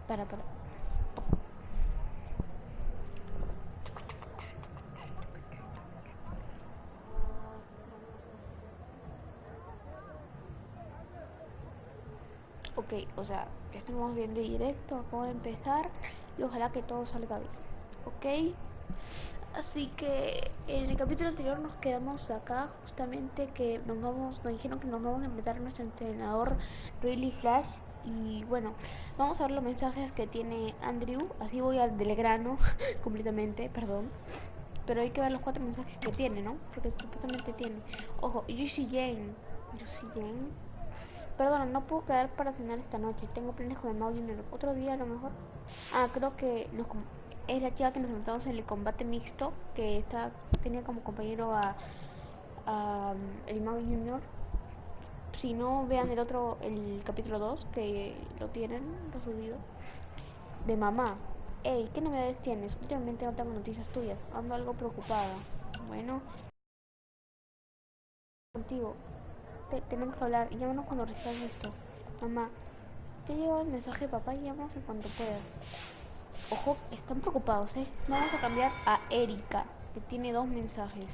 Para. Ok, o sea, estamos viendo directo, acabo de empezar y ojalá que todo salga bien, ok. Así que en el capítulo anterior nos quedamos acá justamente que nos dijeron que nos vamos a enfrentar a nuestro entrenador Really Flash. Y bueno, vamos a ver los mensajes que tiene Andrew, así voy al del grano completamente, perdón. Pero hay que ver los 4 mensajes que tiene, ¿no? Porque supuestamente tiene. Ojo, Juicy Jane. Perdona, no puedo quedar para cenar esta noche. Tengo planes con el Mau Junior. Otro día a lo mejor. Ah, creo que es la chica que nos enfrentamos en el combate mixto. Que tenía como compañero a el Mau Junior. Si no, vean el capítulo 2, que lo tienen, lo subido. De mamá. Ey, ¿qué novedades tienes? Últimamente no tengo noticias tuyas. Ando algo preocupada. Bueno, contigo. Tenemos que hablar. Llámanos cuando recibas esto. Mamá, te llegó el mensaje de papá y llámanos en cuanto puedas. Ojo, están preocupados, ¿eh? Vamos a cambiar a Erika, que tiene 2 mensajes.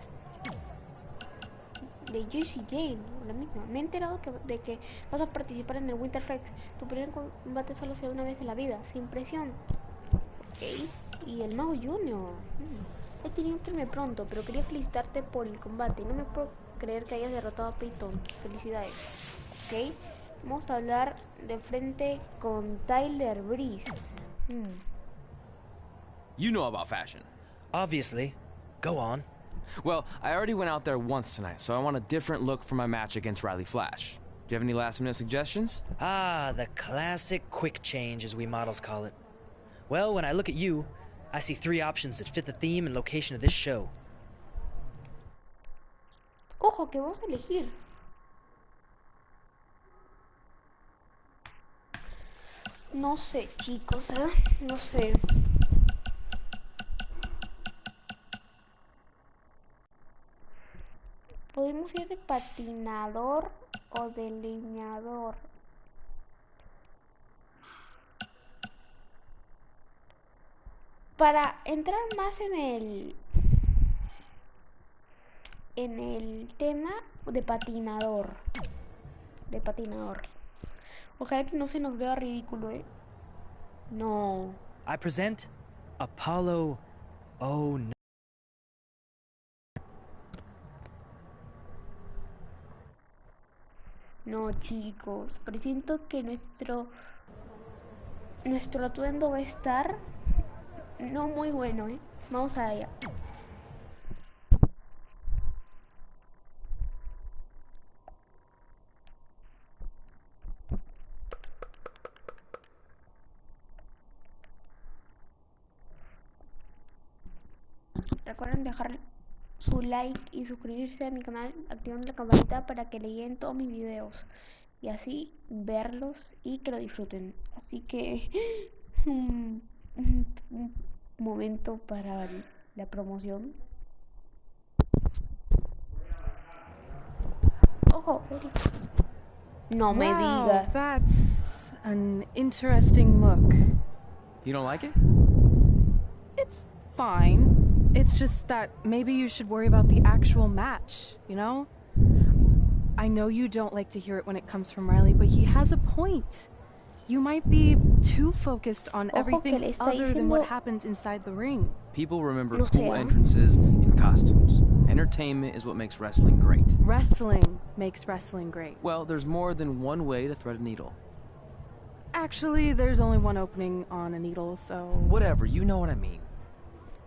De Juicy Jane, la misma. Me he enterado de que vas a participar en el Winterfest. Tu primer combate solo se da una vez en la vida, sin presión. Ok. Y el Mago Junior. He tenido que irme pronto, pero quería felicitarte por el combate. No me puedo creer que hayas derrotado a Peyton. Felicidades. Ok. Vamos a hablar de frente con Tyler Breeze. You know about fashion. Obviously. Go on. Well, I already went out there once tonight, so I want a different look for my match against Riley Flash. Do you have any last-minute suggestions? Ah, the classic quick change, as we models call it. Well, when I look at you, I see 3 options that fit the theme and location of this show. Ojo, que vamos a elegir. No sé, chicos, ¿eh? No sé. Podemos ir de patinador o de leñador. Para entrar más en el tema de patinador. Ojalá que no se nos vea ridículo, ¿eh? No. I present Apollo. Oh no. No, chicos. Presiento que nuestro atuendo va a estar no muy bueno, ¿eh? Vamos allá. Recuerden dejar su like y suscribirse a mi canal activando la campanita para que le lleguen todos mis videos y así verlos y que lo disfruten. Así que un momento para la promoción. Ojo, no me digas. That's an interesting look. You don't like it? It's fine. It's just that maybe you should worry about the actual match, you know? I know you don't like to hear it when it comes from Riley, but he has a point. You might be too focused on everything other than what happens inside the ring. People remember cool entrances and costumes. Entertainment is what makes wrestling great. Wrestling makes wrestling great. Well, there's more than one way to thread a needle. Actually, there's only one opening on a needle, so... Whatever, you know what I mean.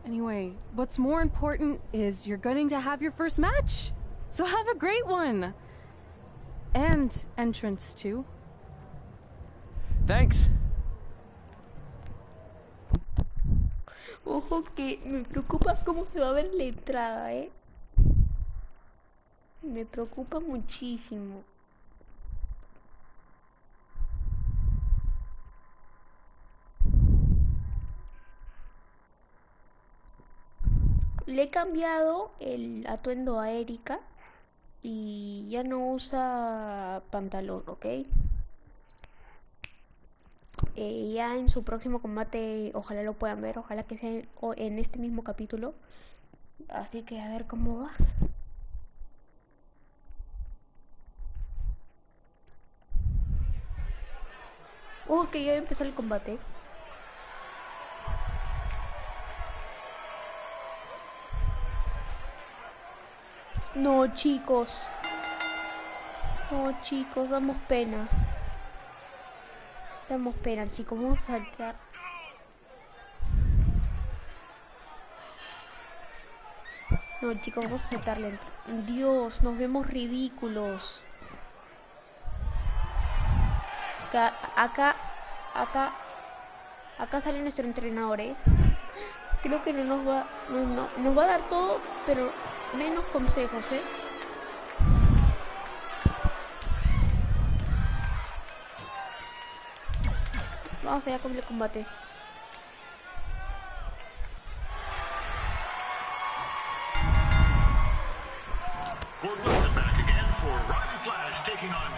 Anyway, what's more important is you're going to have your first match. So have a great one. And entrance too. Thanks. Ojo que me preocupa cómo se va a ver la entrada, ¿eh? Me preocupa muchísimo. Le he cambiado el atuendo a Erika y ya no usa pantalón, ¿ok? ya en su próximo combate, ojalá lo puedan ver, ojalá que sea en este mismo capítulo. Así que a ver cómo va. Que ya empezó el combate. No, chicos. No, chicos, damos pena. Damos pena, chicos. Vamos a saltar. No, chicos, vamos a saltarle. Dios, nos vemos ridículos. Acá sale nuestro entrenador, Creo que no nos va, nos va a dar todo, pero menos consejos, Vamos allá con el combate. Back again for Riley Flash taking on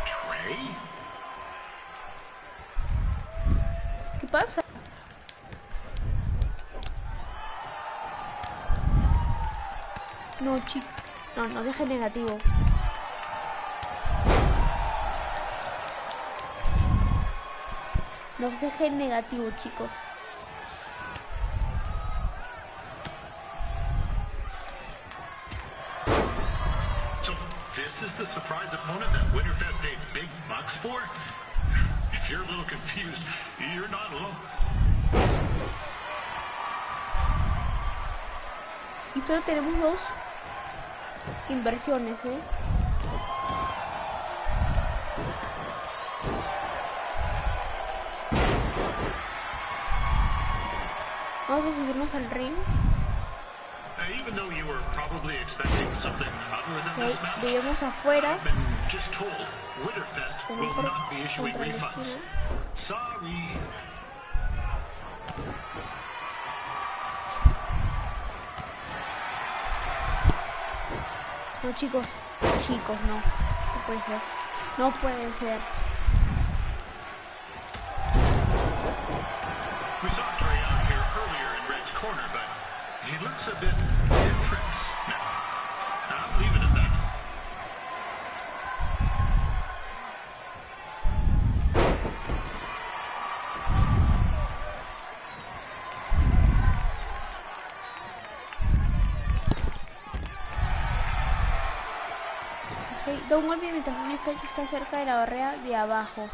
Trey. ¿Qué pasa? No, chico. No deje negativo. No deje negativo, chicos. So this is the surprise opponent that Winterfest paid big bucks for? If you're a little confused, you're not alone. Y solo tenemos 2 inversiones, Vamos a subirnos al ring. Even though you were probably expecting something other than this match, veíamos afuera. I've been just told Winterfest will not be issuing refunds. Sorry. No, chicos, no puede ser, no puede ser. We saw Trey out here earlier in Red's corner, but he looks a bit different now. I'll leave it at that. Da un golpe mientras mi flecha está cerca de la barrera de abajo.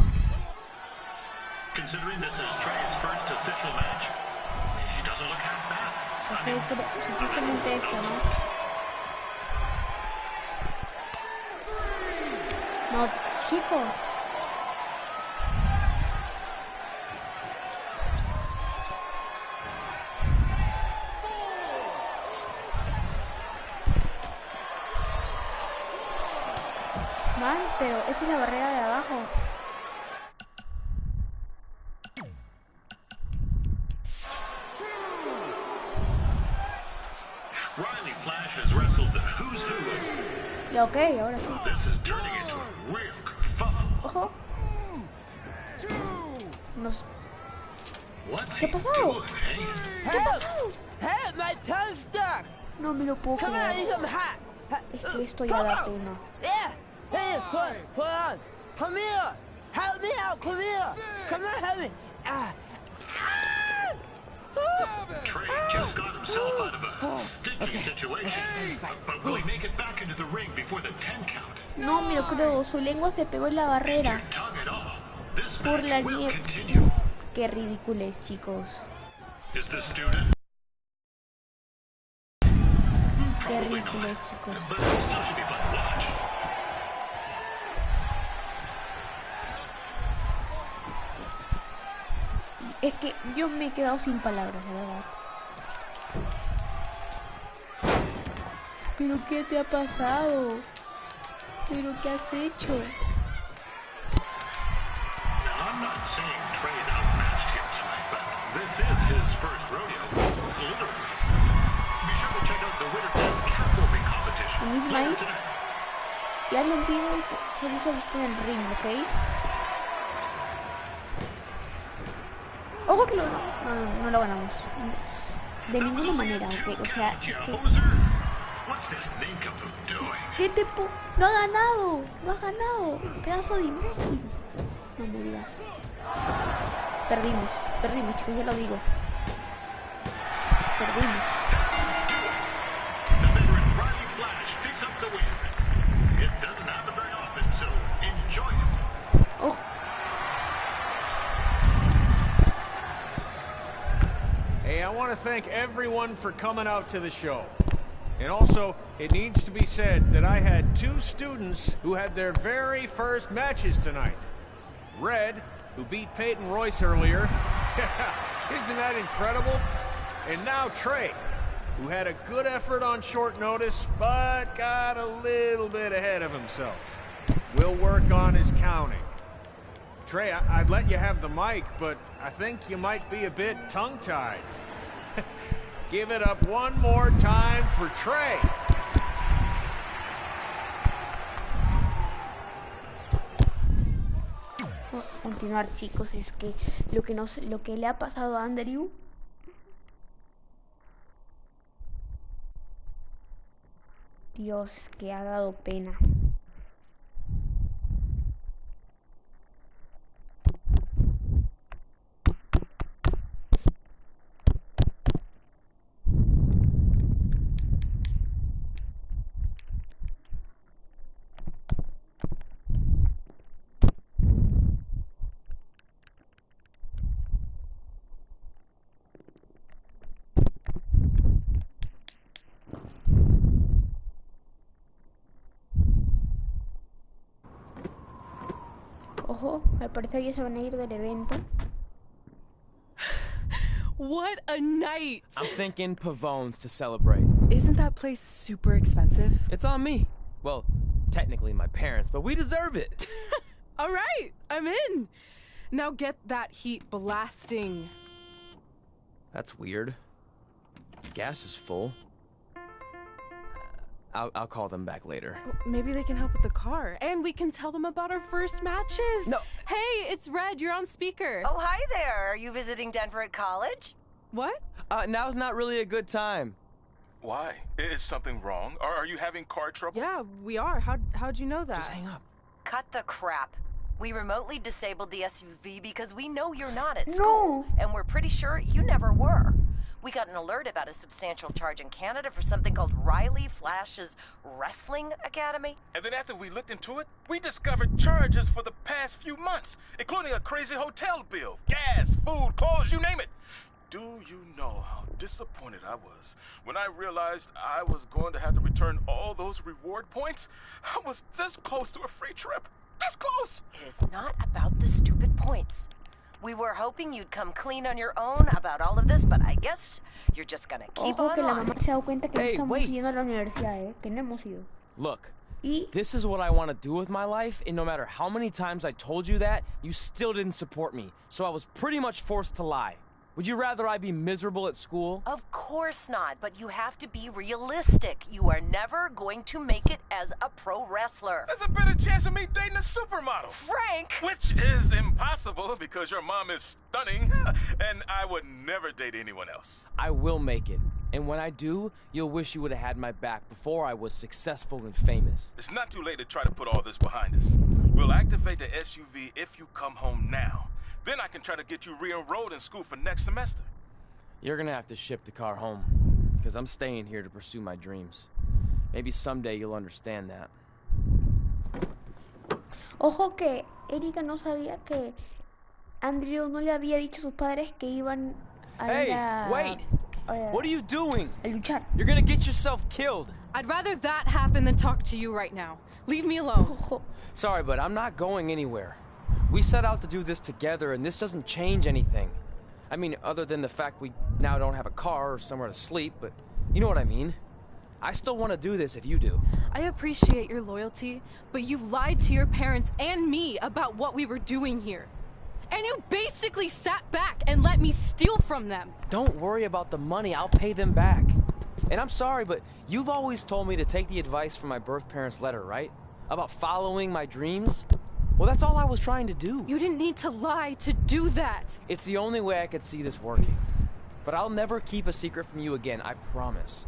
Considering this is Trey's first official match, he doesn't look half bad. Supuestamente esto, ¿no? No, chicos. Pero esta es la barrera de abajo. Riley Flash has wrestled the who's who. Ya, ok, ahora sí. This is turning into a real kerfuffle. Ojo. ¿Qué ha pasado? Doing, ¿Qué ha pasado? Help, my tongue's stuck. No me lo puedo Come on, I need creer. some hot. Es que esto ya da pena. Yeah. Hey, hold on. Come here. Help me out. Come here. Come on, help me. Trey just got himself out of a sticky situation. But will he make it back into the ring before the 10 count? No me lo creo. Su lengua se pegó en la barrera. Your tongue at all. This Por la match will nieve. continue. Qué ridículo es, chicos. Is the student? Qué Probably ridículo es, not. chicos. But it still should be fun to watch. Es que yo me he quedado sin palabras, la verdad. ¿Pero qué te ha pasado? ¿Pero qué has hecho? Now, I'm not saying Trey's outmatched here tonight, but this is his first rodeo, literally. Be sure to check out the Winterfest catwalking competition Luis later Mike. tonight. Ya lo vimos, se dijo esto en el ring, ¿ok? Ojo que no lo ganamos. De ninguna manera, ok. O sea, es que... ¿Qué te no ha ganado? No has ganado. Pedazo de imbécil. No me digas. Perdimos, chicos, ya lo digo. Perdimos. Oh. Hey, I want to thank everyone for coming out to the show. And also, it needs to be said that I had 2 students who had their very first matches tonight. Red, who beat Peyton Royce earlier. Isn't that incredible? And now Trey, who had a good effort on short notice, but got a little bit ahead of himself. We'll work on his counting. Trey, I'd let you have the mic, but I think you might be a bit tongue-tied. Give it up one more time for Trey. Vamos a continuar, chicos. Es que lo que le ha pasado a Andrew, Dios, que ha dado pena. Ojo, me parece que ya se van a ir del evento. What a night! I'm thinking Pavone's to celebrate. Isn't that place super expensive? It's on me. Well, technically my parents, but we deserve it. All right, I'm in. Now get that heat blasting. That's weird. Gas is full. I'll call them back later. Maybe they can help with the car. And we can tell them about our first matches. No. Hey, it's Red. You're on speaker. Oh, hi there. Are you visiting Denver at college? What? Now's not really a good time. Why? Is something wrong? Or are you having car trouble? Yeah, we are. How'd you know that? Just hang up. Cut the crap. We remotely disabled the SUV because we know you're not at school. And we're pretty sure you never were. We got an alert about a substantial charge in Canada for something called Riley Flash's Wrestling Academy. And then after we looked into it, we discovered charges for the past few months, including a crazy hotel bill, gas, food, clothes, you name it. Do you know how disappointed I was when I realized I was going to have to return all those reward points? I was this close to a free trip. This close! It is not about the stupid points. We were hoping you'd come clean on your own about all of this, but I guess you're just gonna keep Ojo on que la lying. mamá se ha dado cuenta que no Hey, estamos wait. yendo a la universidad, que no hemos ido. Look, Y this is what I want to do with my life, and no matter how many times I told you that, you still didn't support me. So I was pretty much forced to lie. Would you rather I be miserable at school? Of course not, but you have to be realistic. You are never going to make it as a pro wrestler. There's a better chance of me dating a supermodel. Frank! Which is impossible because your mom is stunning, and I would never date anyone else. I will make it. And when I do, you'll wish you would have had my back before I was successful and famous. It's not too late to try to put all this behind us. We'll activate the SUV if you come home now. Then I can try to get you re-enrolled in school for next semester. You're gonna have to ship the car home, because I'm staying here to pursue my dreams. Maybe someday you'll understand that. ojo que Erika no sabía que Andrew no le había dicho a sus padres que iban a ir Hey, a... wait! What are you doing? A luchar. You're gonna get yourself killed. I'd rather that happen than talk to you right now. Leave me alone. Ojo. Sorry, but I'm not going anywhere. We set out to do this together, and this doesn't change anything. I mean, other than the fact we now don't have a car or somewhere to sleep, but you know what I mean. I still want to do this if you do. I appreciate your loyalty, but you lied to your parents and me about what we were doing here. And you basically sat back and let me steal from them. Don't worry about the money, I'll pay them back. And I'm sorry, but you've always told me to take the advice from my birth parents' letter, right? About following my dreams? Well, that's all I was trying to do. You didn't need to lie to do that. It's the only way I could see this working. But I'll never keep a secret from you again, I promise.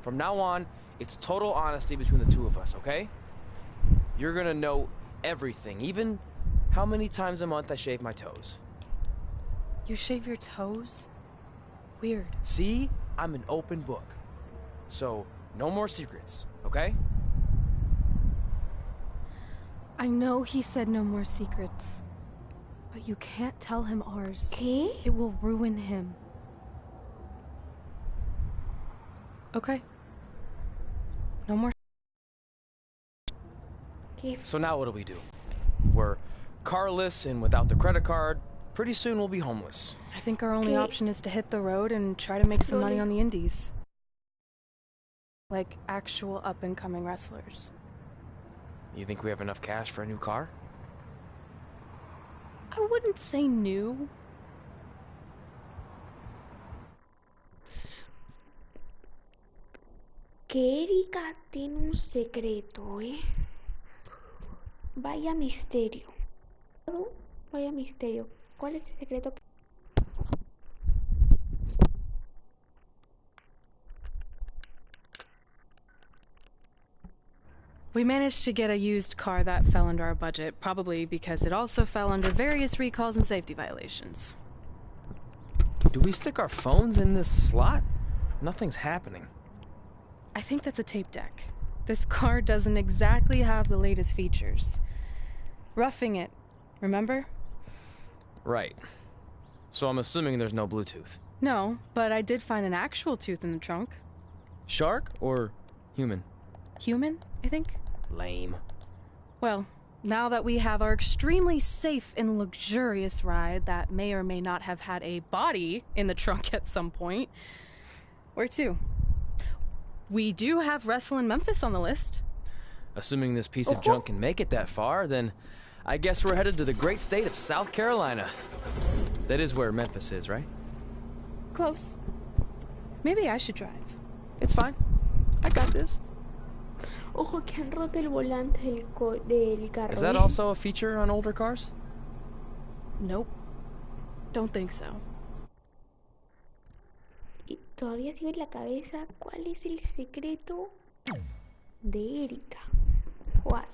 From now on, it's total honesty between the two of us, okay? You're gonna know everything, even how many times a month I shave my toes. You shave your toes? Weird. See? I'm an open book. So, no more secrets, okay? I know he said no more secrets, but you can't tell him ours. ¿Qué? It will ruin him. Okay. No more. ¿Qué? So now what do we do? We're carless and without the credit card. Pretty soon we'll be homeless. I think our only ¿Qué? option is to hit the road and try to make some money on the indies. Like actual up-and-coming wrestlers. You think we have enough cash for a new car? I wouldn't say new. Que Erika tiene un secreto, ¿eh? Vaya misterio. Vaya misterio. ¿Cuál es el secreto? We managed to get a used car that fell under our budget, probably because it also fell under various recalls and safety violations. Do we stick our phones in this slot? Nothing's happening. I think that's a tape deck. This car doesn't exactly have the latest features. Roughing it, remember? Right. So I'm assuming there's no Bluetooth. No, but I did find an actual tooth in the trunk. Shark or human? Human, I think. Lame. Well, now that we have our extremely safe and luxurious ride that may or may not have had a body in the trunk at some point, where to? We do have Wrestle in Memphis on the list. Assuming this piece of junk can make it that far, then I guess we're headed to the great state of South Carolina. That is where Memphis is, right? Close. Maybe I should drive. It's fine. I got this. Ojo, que han roto el volante del carro. Is that also a feature on older cars? Nope. Don't think so. Y todavía sigue en la cabeza cuál es el secreto de Erika. What?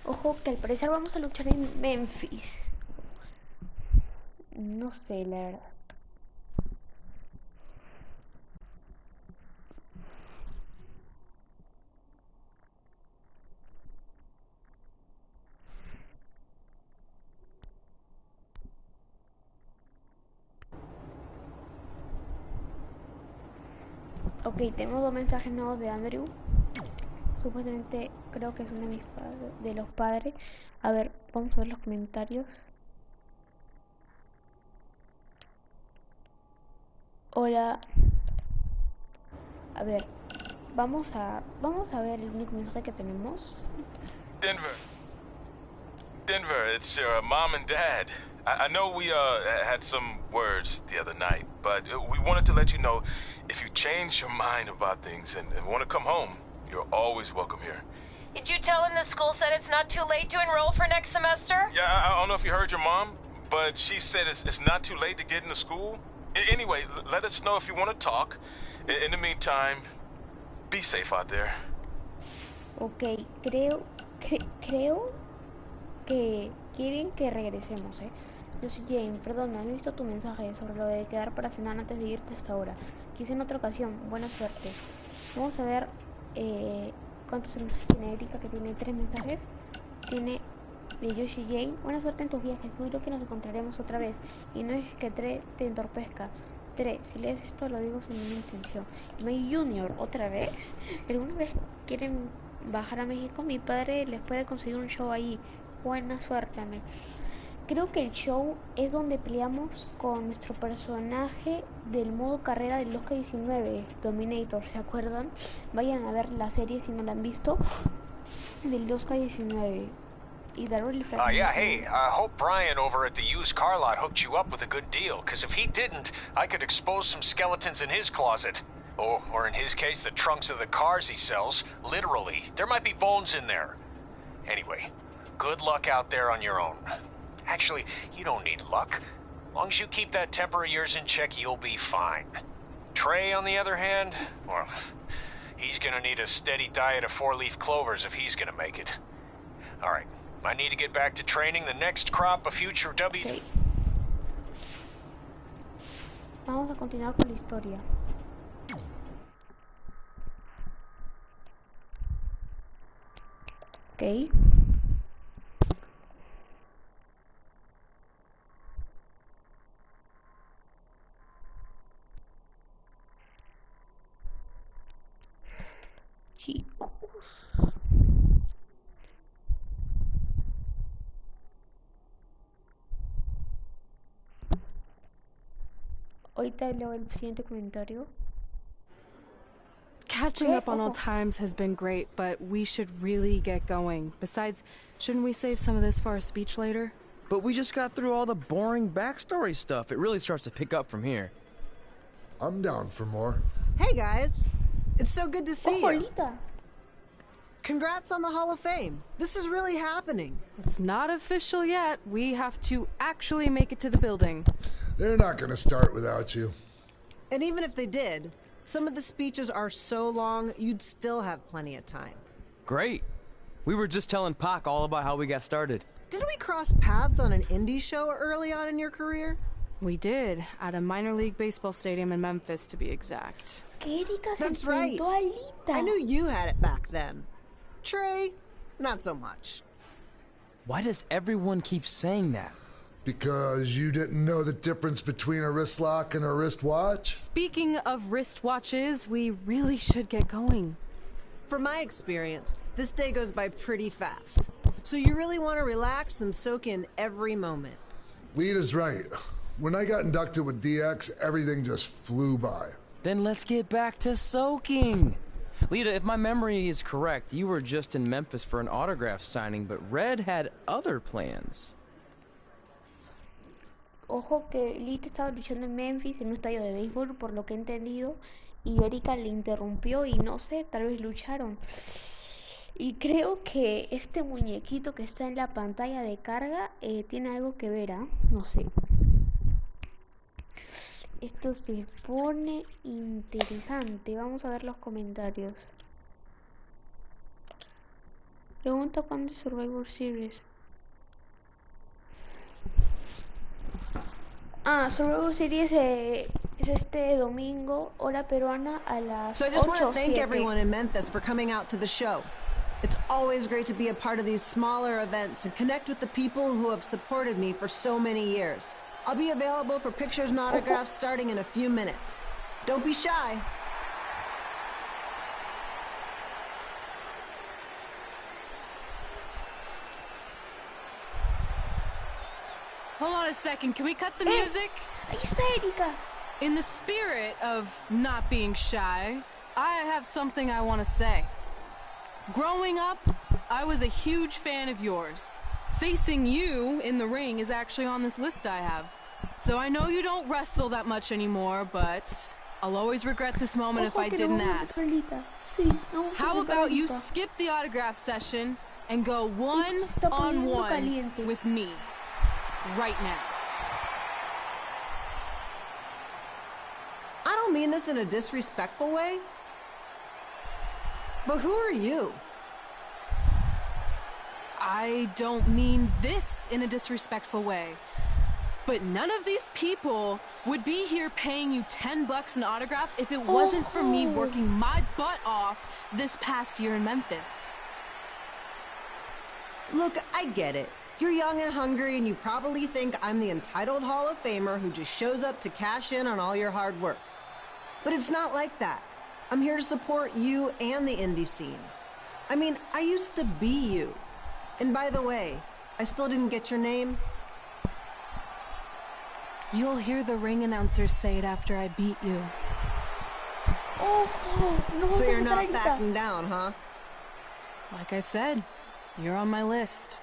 Ojo, que al parecer vamos a luchar en Memphis. No sé, la verdad. Ok, tenemos dos mensajes nuevos de Andrew. Supuestamente creo que son de mis padres, de los padres. A ver, vamos a ver los comentarios. Hola. A ver, vamos a ver el único mensaje que tenemos. Denver, it's your mom and dad. I know we had some words the other night, but we wanted to let you know if you change your mind about things and want to come home, you're always welcome here. Did you tell him the school said it's not too late to enroll for next semester? Yeah, I don't know if you heard your mom, but she said it's not too late to get into school. Anyway, let us know if you want to talk. In the meantime, be safe out there. Ok, creo que quieren que regresemos, Yo soy Jane, perdón, no he visto tu mensaje sobre lo de quedar para cenar antes de irte hasta ahora. Quise en otra ocasión, buena suerte. Vamos a ver cuántos mensajes tiene Erika, que tiene 3 mensajes. Tiene de Yoshi Jane, buena suerte en tus viajes, seguro que nos encontraremos otra vez. Y no es que 3 te entorpezca. 3, si lees esto lo digo sin ninguna intención. May Junior, ¿otra vez? ¿Alguna vez quieren bajar a México? Mi padre les puede conseguir un show ahí. Buena suerte, Ame. Creo que el show es donde peleamos con nuestro personaje del modo carrera del 2K19, Dominator, ¿se acuerdan? Vayan a ver la serie si no la han visto, del 2K19. y darle el fragmento. Yeah, hey, hope Brian over at the used car lot hooked you up with a good deal, because if he didn't, I could expose some skeletons in his closet. Oh, or in his case, the trunks of the cars he sells. Literally. There might be bones in there. Anyway, good luck out there on your own. Actually, you don't need luck. As long as you keep that temper of yours in check, you'll be fine. Trey, on the other hand, well, he's gonna need a steady diet of 4-leaf clovers if he's gonna make it. All right, I need to get back to training the next crop of future W... Okay. Vamos a continuar con la historia. Ok. Chicos. Ahorita leo el siguiente comentario. Catching up on old times has been great, but we should really get going. Besides, shouldn't we save some of this for our speech later? But we just got through all the boring backstory stuff. It really starts to pick up from here. I'm down for more. Hey guys, it's so good to see you. Lita. Congrats on the Hall of Fame. This is really happening. It's not official yet. We have to actually make it to the building. They're not going to start without you. And even if they did, some of the speeches are so long, you'd still have plenty of time. Great. We were just telling Pac all about how we got started. Didn't we cross paths on an indie show early on in your career? We did, at a minor league baseball stadium in Memphis, to be exact. That's right. I knew you had it back then. Trey, not so much. Why does everyone keep saying that? Because you didn't know the difference between a wrist lock and a wristwatch? Speaking of wristwatches, we really should get going. From my experience, this day goes by pretty fast. So you really want to relax and soak in every moment. Lita's right. When I got inducted with DX, everything just flew by. Then let's get back to soaking. Lita, if my memory is correct, you were just in Memphis for an autograph signing, but Red had other plans. Ojo que Lita estaba luchando en Memphis en un estadio de béisbol, por lo que he entendido, y Erika le interrumpió y no sé, tal vez lucharon. Y creo que este muñequito que está en la pantalla de carga tiene algo que ver, ¿ah? No sé. Esto se pone interesante. Vamos a ver los comentarios. Pregunta cuándo es Survivor Series. Survivor Series es este domingo, hora peruana, a las 8:07. So I just want to thank everyone in Memphis for coming out to the show. It's always great to be a part of these smaller events and connect with the people who have supported me for so many years. I'll be available for pictures and autographs starting in a few minutes. Don't be shy. Hold on a second, can we cut the music? Ahí está Erika. In the spirit of not being shy, I have something I want to say. Growing up, I was a huge fan of yours. Facing you in the ring is actually on this list I have. So I know you don't wrestle that much anymore, but I'll always regret this moment if I didn't ask. How about you skip the autograph session and go one-on-one with me right now? I don't mean this in a disrespectful way, but who are you? I don't mean this in a disrespectful way, but none of these people would be here paying you $10 an autograph if it wasn't for me working my butt off this past year in Memphis. Look, I get it. You're young and hungry, and you probably think I'm the entitled Hall of Famer who just shows up to cash in on all your hard work. But it's not like that. I'm here to support you and the indie scene. I mean, I used to be you. And by the way, I still didn't get your name. You'll hear the ring announcers say it after I beat you. So you're not backing down, huh? Like I said, you're on my list.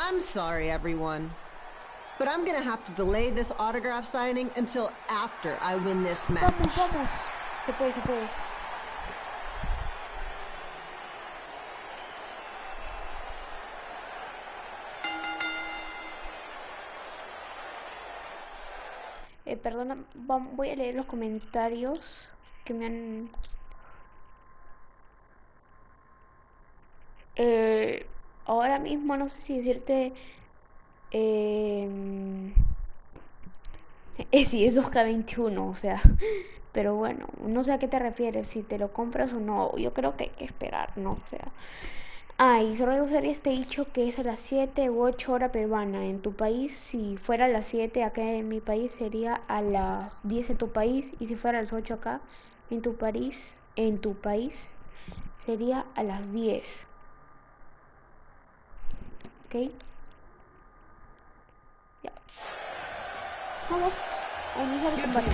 I'm sorry, everyone. But I'm gonna have to delay this autograph signing until after I win this match. Vamos. Se puede. Perdona, voy a leer los comentarios que me han... ahora mismo no sé si decirte... sí, es 2K21, o sea... Pero bueno, no sé a qué te refieres, si te lo compras o no. Yo creo que hay que esperar, ¿no? O sea... y solo usaría este dicho que es a las 7 u 8 hora peruana. En tu país, si fuera a las 7 acá en mi país, sería a las 10 en tu país. Y si fuera a las 8 acá en tu país, sería a las 10. ¿Ok? Ya. Vamos a iniciar el combate.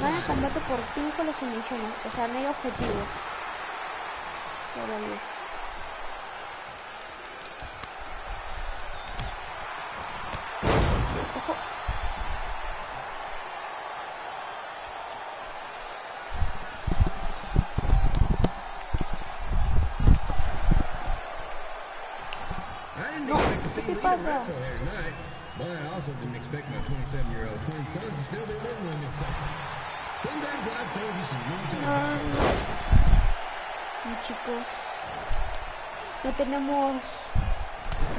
Gana combate por triunfo los sumisiones. O sea, no hay objetivos. Solo 10. Ojo. No, ¿qué te pasa? But I also didn't expect my 27-year-old twin sons to still be living with me. So sometimes life throws you some really Chicos, no tenemos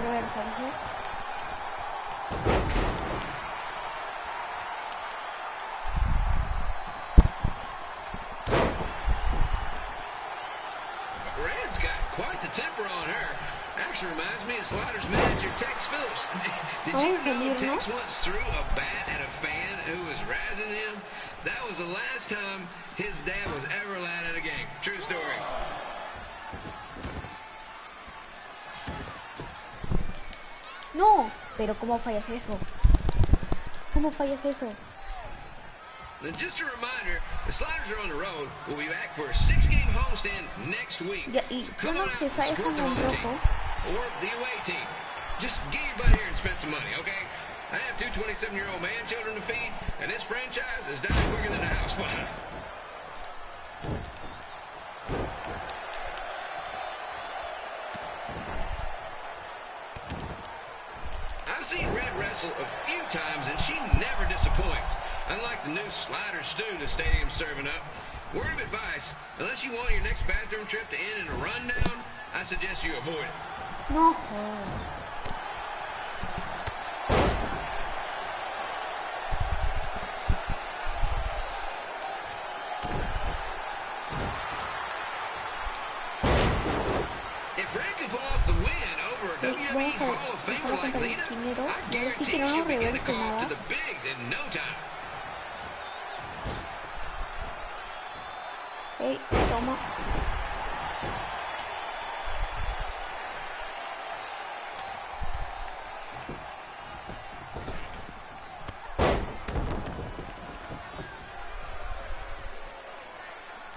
reversa, ¿sí? Red's got quite the temper on her. Actually reminds me of Slaughter's manager, Tex Phillips. Did you know Tex once threw a bat at a fan who was razzing him? That was the last time his dad was ever allowed at a game. True story. No, pero ¿cómo fallas eso? ¿Cómo fallas eso? And just a reminder, the Sliders are on the road. We'll be back for a 6-game homestand next week. Ya, y so uno se está dejando en rojo. Or the away team. Just get your butt here and spend some money, okay? I have 2 27-year-old man children to feed, and this franchise is dying quicker than a house fire. I've seen Red wrestle a few times, and she never disappoints. Unlike the new slider stew the stadium's serving up. Word of advice, unless you want your next bathroom trip to end in a rundown, I suggest you avoid it. No. If Red can pull off the win over a WWE Hall of Famer like Lita, I guarantee she'll begin to call to the bigs in no time. Hey, toma.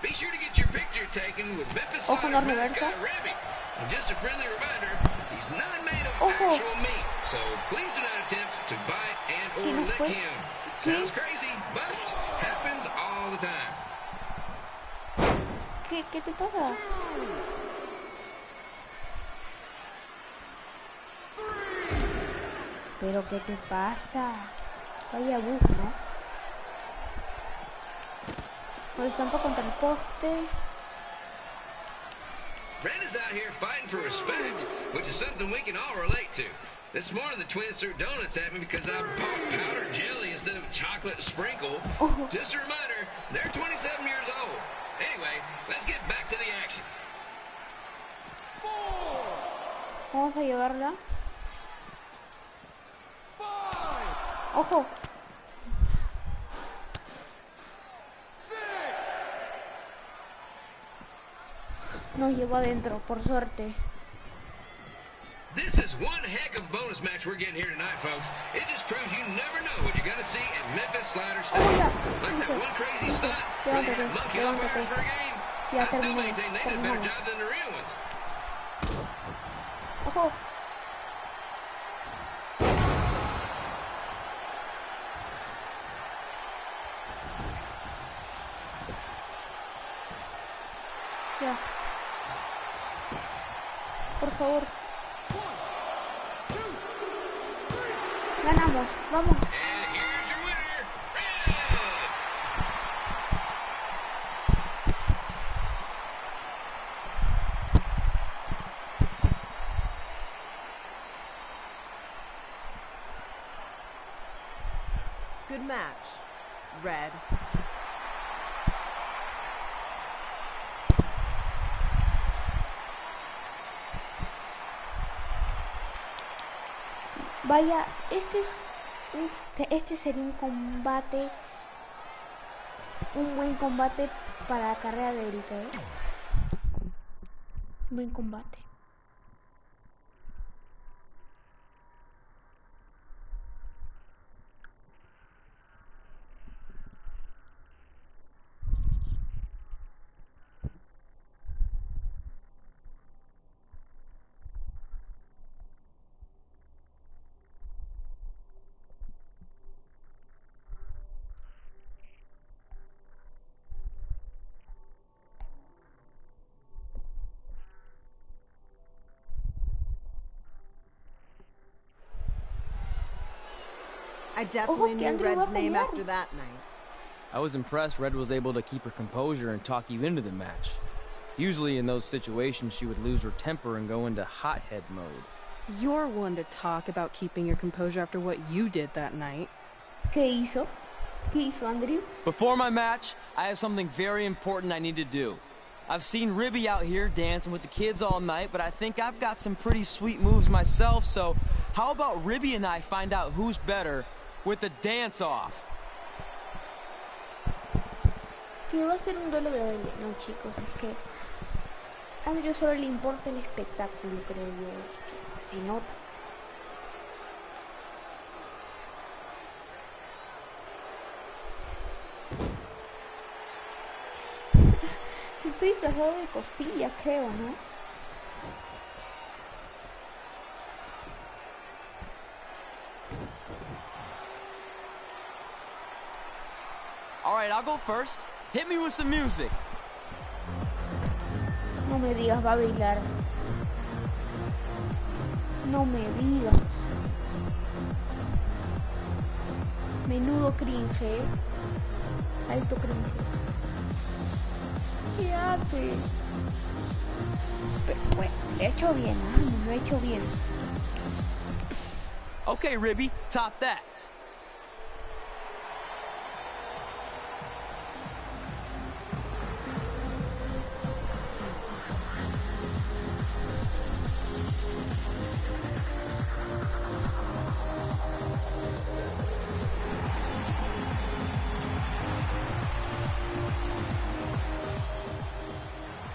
Be sure to get your picture taken with Memphis Sliders mascot Remy. And just a friendly reminder, he's not made of actual meat, so please do not attempt to bite and or lick him. Sounds crazy, but happens all the time. ¿Qué te pasa? ¿Pero qué te pasa? Vaya bug, ¿no? Pues estampa contra el poste. Red is out here fighting for respect, which is something we can all relate to. This morning the twins threw donuts at me because I bought powdered jelly instead of chocolate sprinkle. Just a reminder, they're 27 years old. Anyway, let's get back to the action. Vamos a llevarla. Ojo. Nos llevó adentro, por suerte. This is one heck of a bonus match we're getting here tonight, folks. It just proves you never know what you're going to see at Memphis Sliders Stadium. Like that one crazy stunt where they had monkey umpires for a game. I still maintain they did a better job than the real ones. Ojo. Ya. Por favor. Ganamos, vamos. Good match, Red. Vaya, este sería un combate, un buen combate para la carrera de élite, ¿eh? Buen combate. I definitely knew Red's name after that night. I was impressed Red was able to keep her composure and talk you into the match. Usually in those situations she would lose her temper and go into hothead mode. You're one to talk about keeping your composure after what you did that night. ¿Qué hizo? ¿Qué hizo, Andrew? Before my match, I have something very important I need to do. I've seen Ribby out here dancing with the kids all night, but I think I've got some pretty sweet moves myself, so how about Ribby and I find out who's better with the dance-off? Que va a ser un duelo de baile. No, chicos, es que a Andrew solo le importa el espectáculo, creo yo. Es que se nota. Estoy disfrazado de costilla, creo, ¿no? All right, I'll go first. Hit me with some music. No me digas, va a bailar. No me digas. Menudo cringe, ¿eh? Alto cringe. ¿Qué hace? Pero bueno, lo he hecho bien, lo he hecho bien. Okay, Ribby, top that.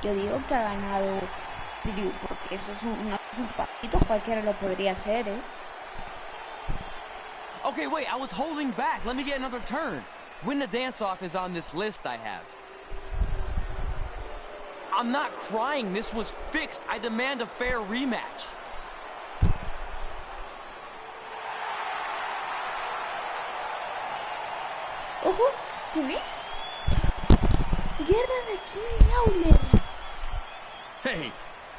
Yo digo que ha ganado Drew, porque esos partidos cualquiera lo podría hacer, ¿eh? Okay, wait, I was holding back. Let me get another turn. Win the dance-off is on this list I have. I'm not crying. This was fixed. I demand a fair rematch. Ojo, ¿qué ves? Guerra de King Lawler. Hey,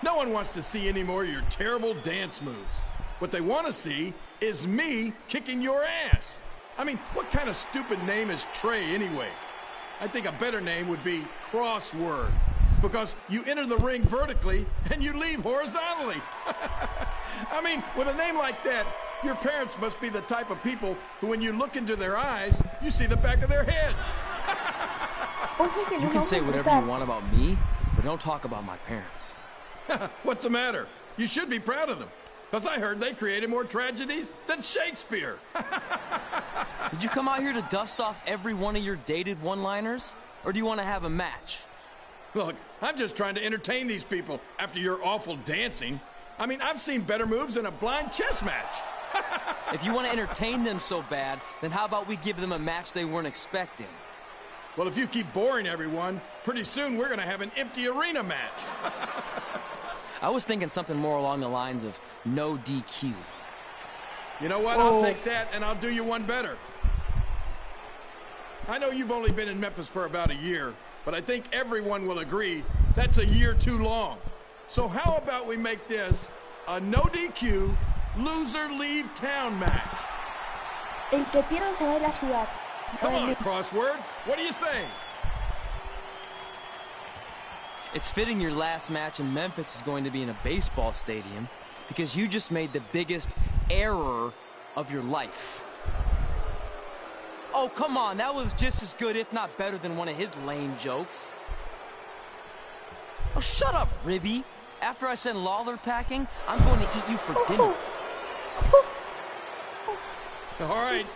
no one wants to see any more of your terrible dance moves. What they want to see is me kicking your ass. I mean, what kind of stupid name is Trey anyway? I think a better name would be Crossword, because you enter the ring vertically and you leave horizontally. I mean, with a name like that, your parents must be the type of people who, when you look into their eyes, you see the back of their heads. You can say whatever you want about me, but don't talk about my parents. What's the matter? You should be proud of them, because I heard they created more tragedies than Shakespeare. Did you come out here to dust off every one of your dated one-liners? Or do you want to have a match? Look, I'm just trying to entertain these people after your awful dancing. I mean, I've seen better moves in a blind chess match. If you want to entertain them so bad, then how about we give them a match they weren't expecting? Well, if you keep boring everyone, pretty soon we're going to have an empty arena match. I was thinking something more along the lines of no DQ. You know what? I'll take that, and I'll do you one better. I know you've only been in Memphis for about a year, but I think everyone will agree that's a year too long. So how about we make this a no DQ, loser leave town match? El que pierda se va de la ciudad. Come on, Crossword. What do you say? It's fitting your last match in Memphis is going to be in a baseball stadium because you just made the biggest error of your life. Oh, come on. That was just as good, if not better, than one of his lame jokes. Oh, shut up, Ribby. After I send Lawler packing, I'm going to eat you for dinner. All right,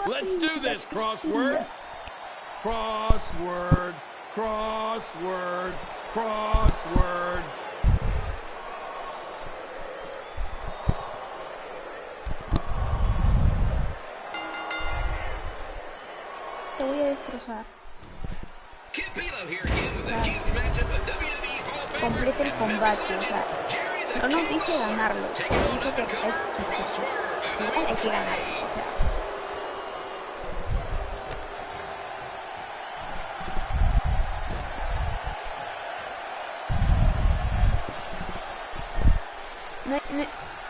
let's do this, Crossword. Crossword, crossword, crossword. Te voy a destrozar. Completa el combate, o sea, no nos dice ganarlo, nos dice que hay que ganarlo, o sea.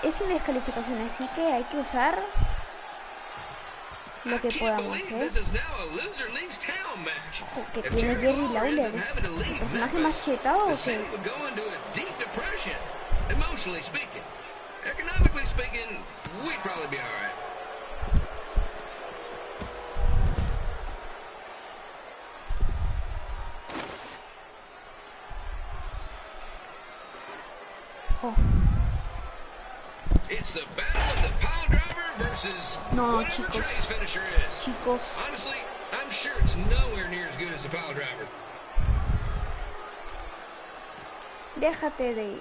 Es sin descalificación, así que hay que usar lo que podamos, ¿eh? Ojo, que tiene Jerry Lawler, es el personaje más chetado que... Ojo. It's the battle of the pile driver versus whatever Trey's finisher is. Chicos. Honestly, I'm sure it's nowhere near as good as the pile driver. Déjate de...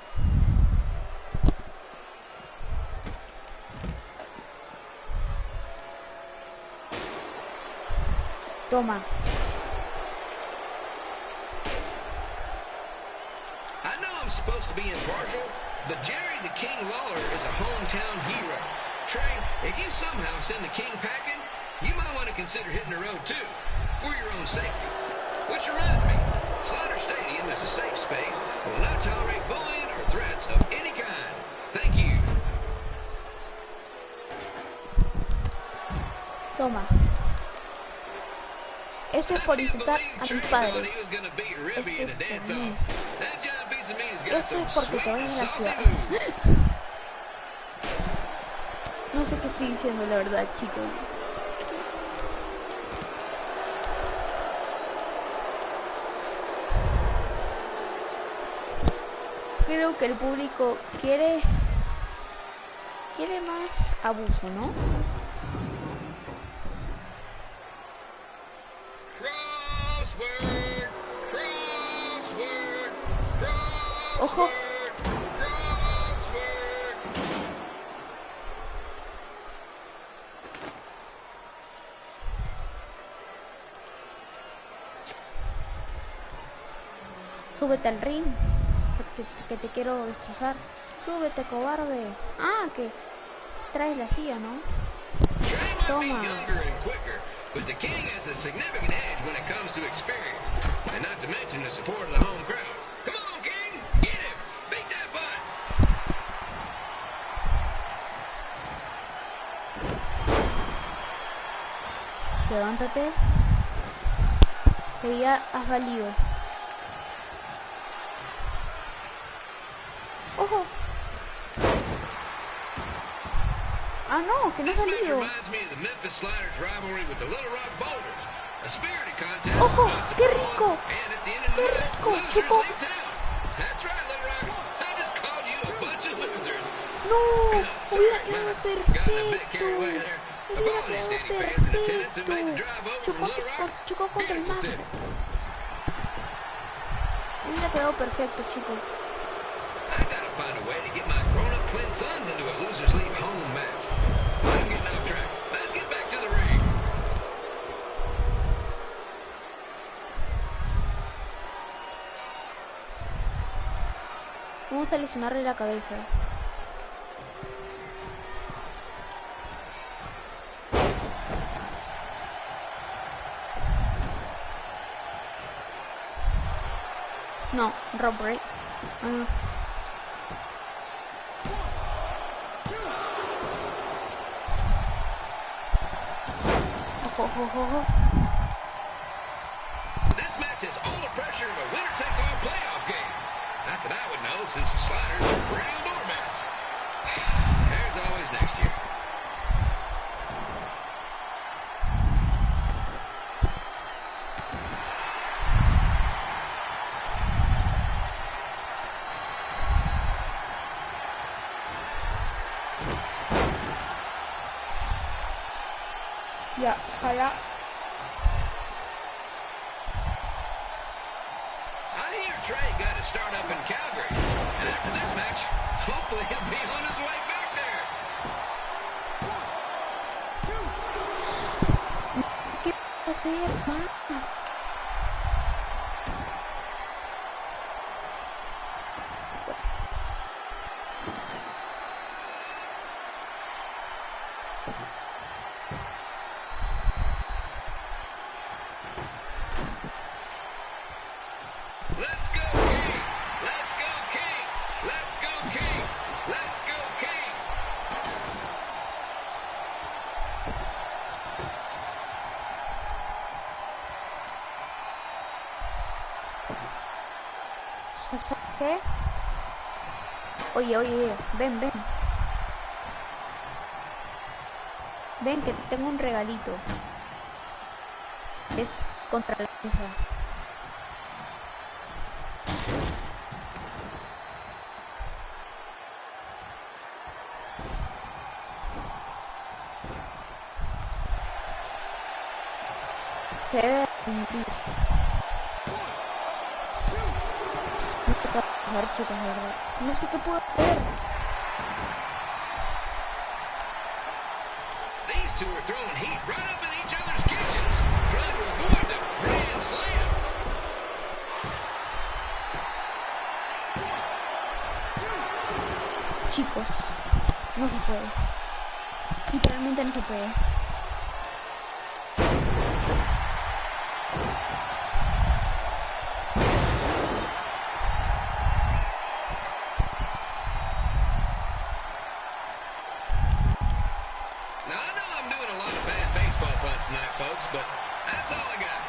Toma. I know I'm supposed to be impartial, but Jerry the King Lawler is a hometown hero. Trey, if you somehow send the King packing, you might want to consider hitting the road too, for your own safety. Which reminds me, Slaughter Stadium is a safe space and will not tolerate bullying or threats of any kind. Thank you. Toma. Esto es por insultar a mis padres. Esto es por mí. Esto es porque te vayas a la ciudad. No sé qué estoy diciendo, la verdad, chicos. Creo que el público quiere más abuso, ¿no? Ojo. Súbete al ring, que te quiero destrozar. Súbete, cobarde. Ah, que traes la silla, ¿no? Toma. But the King has a significant edge when it comes to experience, and not to mention the support of the home crowd. Come on, King, get him, beat that butt. Levántate. Que ya has valido. Ojo. Ah, no, que no ha salido. Ojo, qué rico. Qué rico, chico. No, hubiera quedado perfecto. Hubiera quedado perfecto. Chocó contra el mazo. Hubiera quedado perfecto, chicos. I gotta find a way to get my grown-up twin sons into a losers leave home match. I'm getting off track. Let's get back to the ring. Vamos a lesionarle la cabeza. No, robbery. This match has all the pressure of a winner-take-all playoff game. Not that I would know, since the Sliders are perennial doormats. There's always next year. Ya, ojalá. I hear Trey got to start up in Calgary, and after this match, hopefully he'll be on his way back there. ¿Qué puedo hacer más? Let's go, King! Let's go, King! Let's go, King! Let's go, King! ¿Qué? Oye, ven. Ven que tengo un regalito. Es contra la mesa. Se debe rendir. No sé qué hacer, chicos, de verdad. No sé qué puedo hacer. These two are throwing heat right up in each other's kitchens, trying to avoid the Grand Slam. Chicos, no se puede. Literalmente no se puede. Now, I know I'm doing a lot of bad baseball puns tonight, folks, but that's all I got.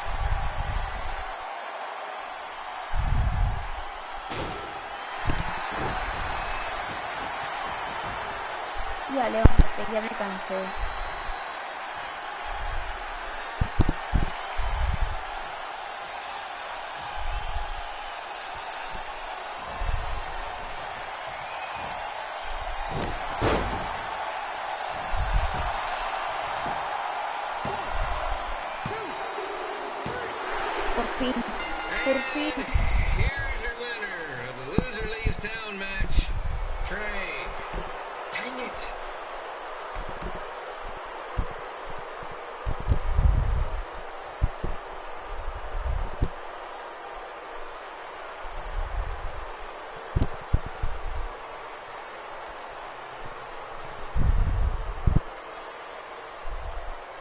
Ya, levántate, ya me cansé. Por fin. Here's your winner of the Loser Leaves Town match, Trey. Dang it.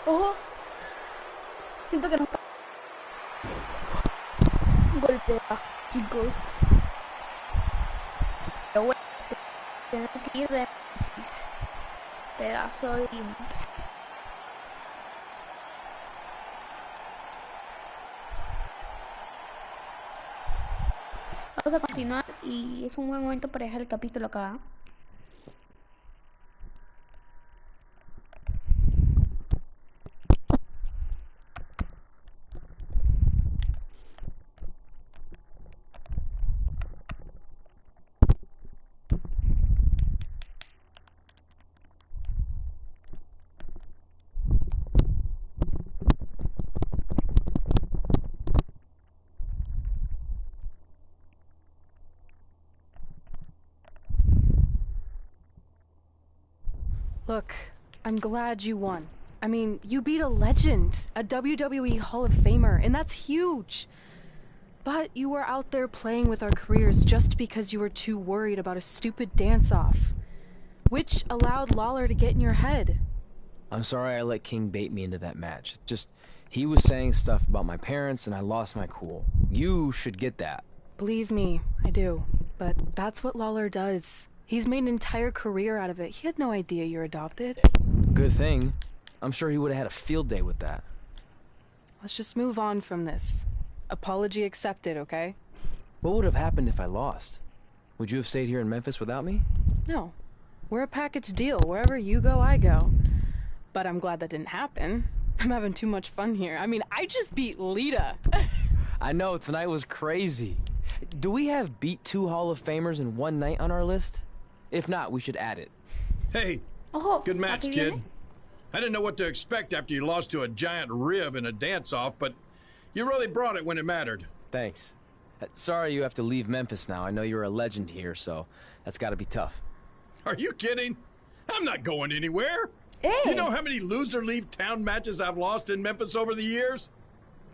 Ojo. Siento que no. Golpea, chicos. Pero bueno, tengo que ir de pedazo de... Vamos a continuar y es un buen momento para dejar el capítulo acá. Look, I'm glad you won. I mean, you beat a legend, a WWE Hall of Famer, and that's huge. But you were out there playing with our careers just because you were too worried about a stupid dance-off, which allowed Lawler to get in your head. I'm sorry I let King bait me into that match. Just, he was saying stuff about my parents and I lost my cool. You should get that. Believe me, I do. But that's what Lawler does. He's made an entire career out of it. He had no idea you're adopted. Good thing. I'm sure he would have had a field day with that. Let's just move on from this. Apology accepted, okay? What would have happened if I lost? Would you have stayed here in Memphis without me? No. We're a package deal. Wherever you go, I go. But I'm glad that didn't happen. I'm having too much fun here. I mean, I just beat Lita. I know, tonight was crazy. Do we have beat 2 Hall of Famers in one night on our list? If not, we should add it. Hey, good match, kid. I didn't know what to expect after you lost to a giant rib in a dance-off, but you really brought it when it mattered. Thanks. Sorry you have to leave Memphis now. I know you're a legend here, so that's gotta be tough. Are you kidding? I'm not going anywhere. Hey. Do you know how many loser-leave-town matches I've lost in Memphis over the years?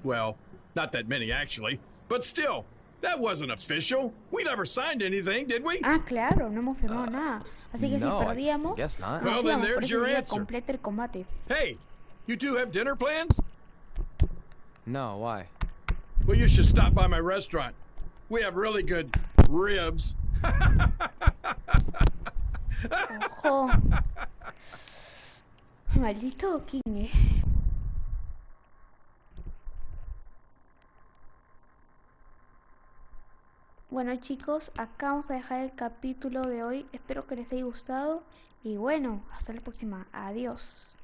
Well, not that many, actually. But still, that wasn't official. We never signed anything, did we? Ah, claro, no hemos firmado nada. Así que no, si perdíamos, I guess not. Well, then there's your answer. Completa el combate. Hey, you two have dinner plans? No, why? Well, you should stop by my restaurant. We have really good ribs. Ojo. Maldito King. Bueno chicos, acá vamos a dejar el capítulo de hoy. Espero que les haya gustado. Y bueno, hasta la próxima. Adiós.